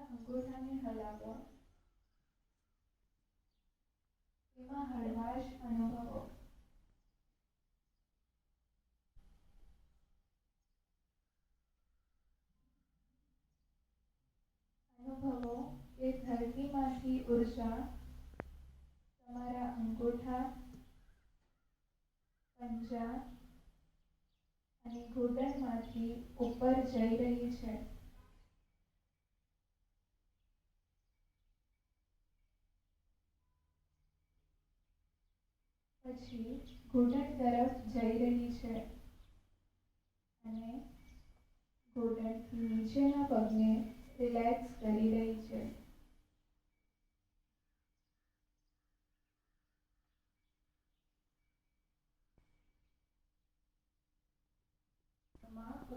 અંગૂઠાને હલાવો, તેમાં હળવાશ અનુભવો. અનુભવો કે ધરતીમાંથી ઉર્જા તમારા અંગૂઠા, પંજા અને ઘૂંટણમાંથી ઉપર જઈ રહી છે. પછી ઘૂંટણ તરફ જઈ રહી છે અને ઘૂંટણથી નીચેના પગને રિલેક્સ કરી રહી છે.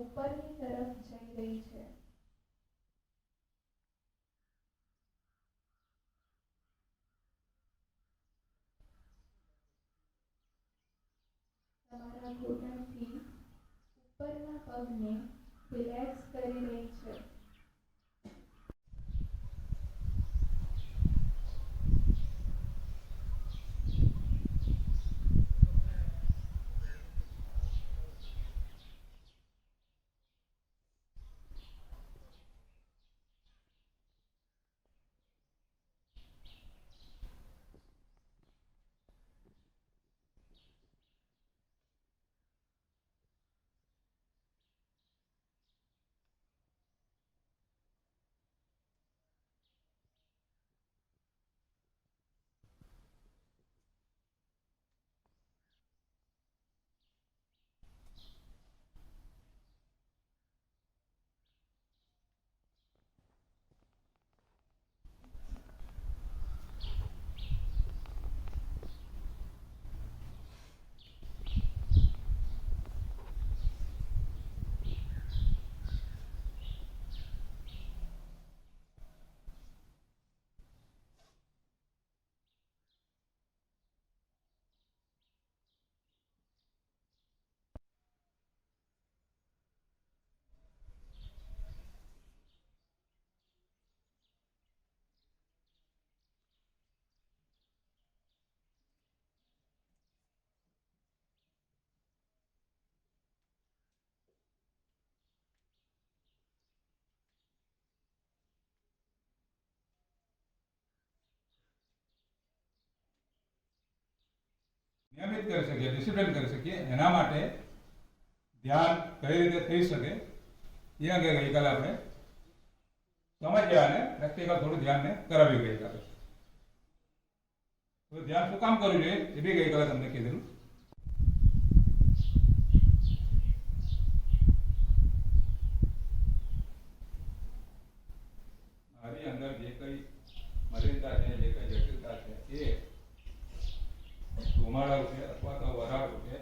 ઉપરની તરફ જઈ રહી છે. તમારા ઘૂંટણથી ઉપરના પગને રિલેક્સ કરી રહી છે. નિયમિત કરી શકીએ, ડિસિપ્લિન કરી શકીએ, એના માટે ધ્યાન કઈ રીતે થઈ શકે એ અંગે ગઈકાલે આપણે સમજ્યા અને પ્રેક્ટિકલ થોડું ધ્યાનને કરાવ્યું ગઈકાલે. તો ધ્યાન શું કામ કરવું જોઈએ એ બી ગઈકાલે તમને કીધેલું. મારી અંદર જે કઈ મલિનતા છે, જે કઈ જટિલતા છે એ ધુમાડા રૂપે અથવા તો વરાળ રૂપે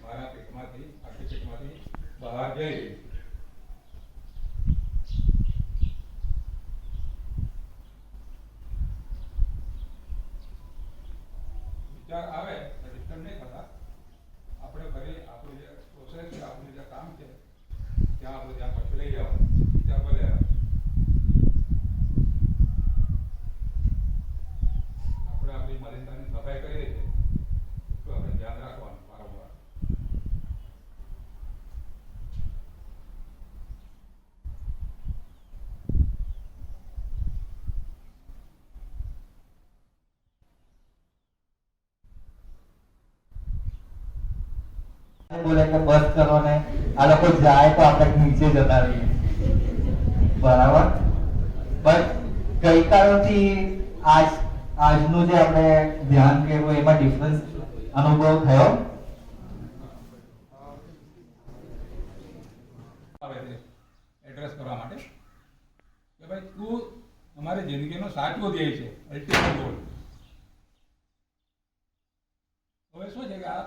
મારા પેટમાંથી, આખી પેટમાંથી બહાર જઈ રહી. વિચાર આવે તો ડિસ્ટર્બ નહીં થતા. આપણે ફરી આપણું જે પ્રોસેસ છે, આપણું જે કામ છે ત્યાં આપણે ત્યાં પછી લઈ જવાનું. વિચાર ભલે આવે. આપણે આપણી મલિનતાની સફાઈ કરીએ છીએ તો આપણે ધ્યાન રાખવાનું વારંવાર. બોલે કે બસ કરો ને આ લોકો જાય તો આપણે નીચે જતા રહીએ, બરાબર. બટ ગઈકાલથી આજનું જે આપણે ધ્યાન કર્યું એમાં ડિફરન્સ અનુભવ થયો. એડ્રેસ કરવા માટે કે ભાઈ તું અમારી જિંદગીનો સાચો ધ્યેય છે, અલ્ટિમેટ ગોલ. હવે શું છે કે આ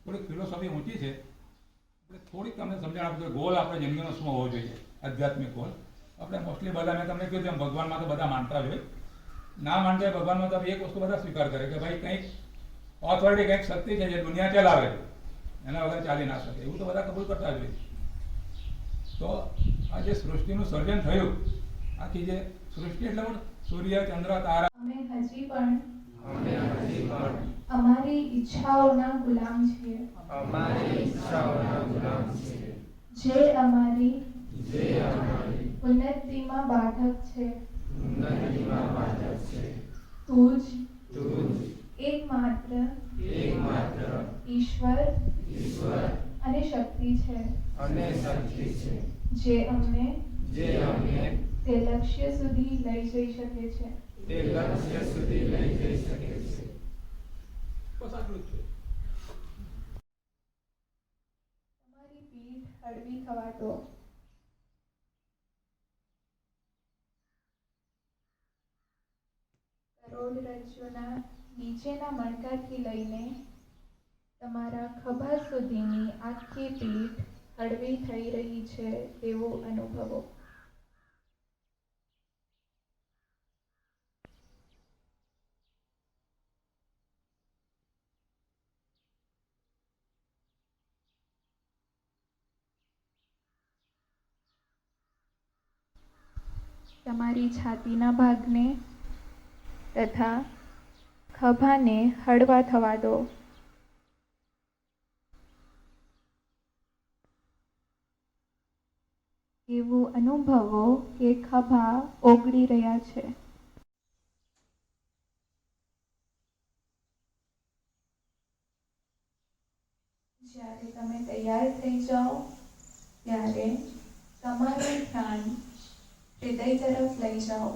થોડીક ફિલોસોફી ઊંચી છે, આપણે થોડીક તમને સમજણ આપું કે ગોલ આપણે જિંદગીનો શું હોવો જોઈએ, આધ્યાત્મિક ગોલ. આપણે મોસ્ટલી બધા, મેં તમને કીધું એમ, ભગવાનમાં તો બધા માનતા જ હોય. ના માનતા ભગવાનમાં તો એક વસ્તુ બધા સ્વીકાર કરે કે ભાઈ કંઈક ઓથોરિટી, કંઈક શક્તિ છે જે દુનિયા ચલાવે છે, એના વગર ચાલી ના શકે, એવું તો બધા કબૂલ કરતા જ હોય. તો આ જે સૃષ્ટિનું સર્જન થયું આખી જે સૃષ્ટિ એટલે પણ સૂર્ય ચંદ્ર તારા અમે હજી પણ અમારી ઈચ્છાઓના ગુલામ છીએ, જે અમારી ઉન્નતિમાં બાધક છે. તું જ એકમાત્ર ઈશ્વર અને શક્તિ છે, જે અમને તે લક્ષ્ય સુધી લઈ જઈ શકે છે. બસ આટલું જ છે. તમારી પીઠ હળવી થવા દો. કરોડરજ્જુના નીચેના મણકાથી લઈને તમારા ખભા સુધીની આખી પીઠ હળવી થઈ રહી છે એવો અનુભવો. તમારી છાતીના ભાગને તથા ખભાને હળવા થવા દો. એવું અનુભવો કે ખભા ઓગળી રહ્યા છે. જ્યારે તમે તૈયાર થઈ જાઓ ત્યારે તમારું ધ્યાન હૃદય તરફ લઈ જાઓ.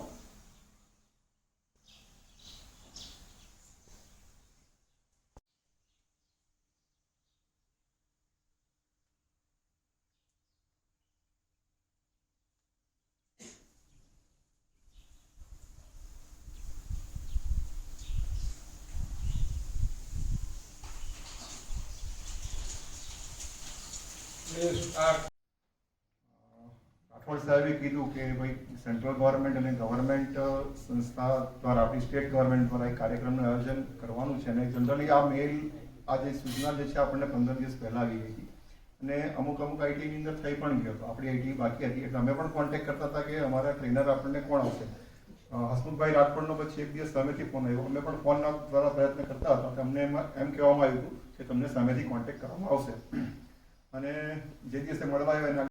રાઠોડ સાહેબે કીધું કે ભાઈ સેન્ટ્રલ ગવર્મેન્ટ અને ગવર્મેન્ટ સંસ્થા દ્વારા આપણી સ્ટેટ ગવર્મેન્ટ દ્વારા એક કાર્યક્રમનું આયોજન કરવાનું છે અને જનરલી આ મેલ આ જે સૂચના જે છે આપણને 15 દિવસ પહેલાં આવી ગઈ હતી અને અમુક આઈટીની અંદર થઈ પણ ગયો હતો. આપણી આઈટી બાકી હતી એટલે અમે પણ કોન્ટેક્ટ કરતા હતા કે અમારા ટ્રેનર આપણને કોણ આવશે. હસમુખભાઈ રાજકોટનો પછી એક દિવસ સામેથી ફોન આવ્યો. અમે પણ ફોનના દ્વારા પ્રયત્ન કરતા હતા કે અમને એમ કહેવામાં આવ્યું હતું કે તમને સામેથી કોન્ટેક્ટ કરવામાં આવશે અને જે દિવસે મળવા આવ્યો એના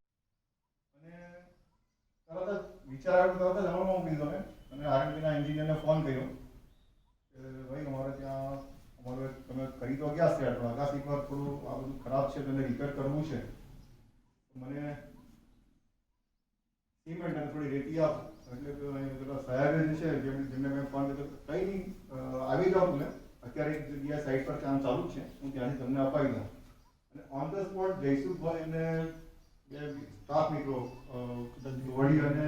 તરત જ વિચાર આવ્યો તરત જ હવામાં મૂકી દીધો મેં અને આરએનબીના એન્જિનિયરને ફોન કર્યો કે ભાઈ અમારે ત્યાં અમારું તમે કરી તો ગયા છે પણ અગાસી પર થોડું આ બધું ખરાબ છે તેને રિપેર કરવું છે મને સિમેન્ટ અને થોડી રેતી આપો. એટલે પેલા સાહેબે જે છે જેમને મેં ફોન કર્યો કંઈ નહીં આવી જાઓ તમે અત્યારે એક જગ્યાએ સાઈડ પર કામ ચાલુ છે હું ત્યાંથી તમને અપાવી દઉં અને ઓન ધ સ્પોટ જયસુખભાઈ અને બે સ્ટાફ મિત્રો વડી અને